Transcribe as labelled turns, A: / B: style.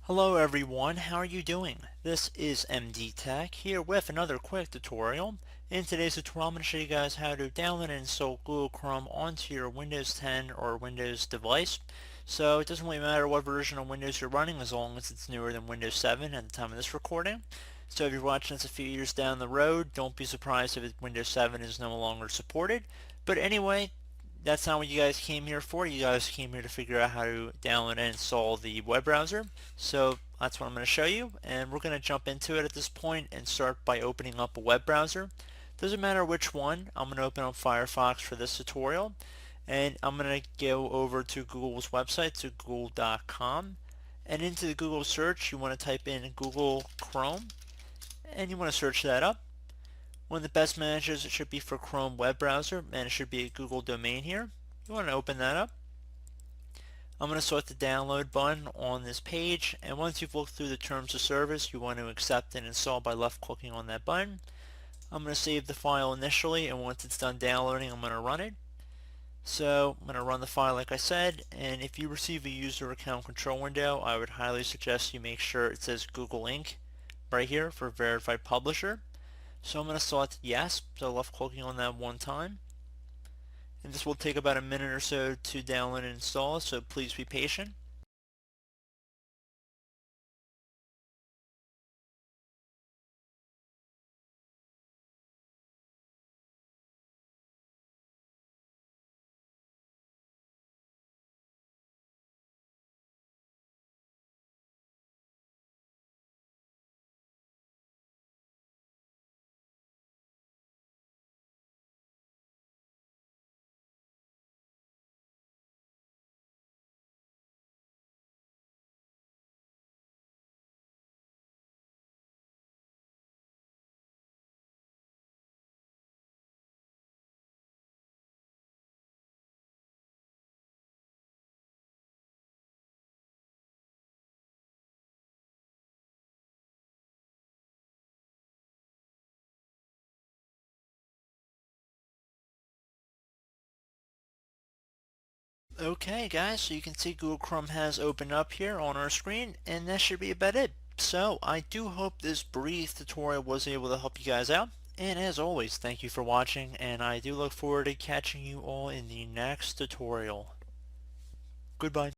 A: Hello everyone, how are you doing? This is MD Tech here with another quick tutorial. In today's tutorial I'm going to show you guys how to download and install Google Chrome onto your Windows 10 or Windows device. So it doesn't really matter what version of Windows you're running as long as it's newer than Windows 7 at the time of this recording. So if you're watching this a few years down the road, don't be surprised if Windows 7 is no longer supported. But anyway, that's not what you guys came here for. You guys came here to figure out how to download and install the web browser. So that's what I'm going to show you, and we're going to jump into it at this point and start by opening up a web browser. Doesn't matter which one. I'm going to open up Firefox for this tutorial, and I'm going to go over to Google's website, to google.com, and into the Google search you want to type in Google Chrome, and you want to search that up. One of the best managers it should be for Chrome web browser, and it should be a Google domain here. You want to open that up. I'm going to select the download button on this page, and once you've looked through the terms of service you want to accept and install by left clicking on that button. I'm going to save the file initially, and once it's done downloading I'm going to run it. So I'm going to run the file like I said, and if you receive a user account control window I would highly suggest you make sure it says Google Inc. right here for verified publisher. So I'm going to select yes, so left clicking on that one time. And this will take about a minute or so to download and install, so please be patient. Okay guys, so you can see Google Chrome has opened up here on our screen, and that should be about it. So I do hope this brief tutorial was able to help you guys out, and as always thank you for watching, and I do look forward to catching you all in the next tutorial. Goodbye.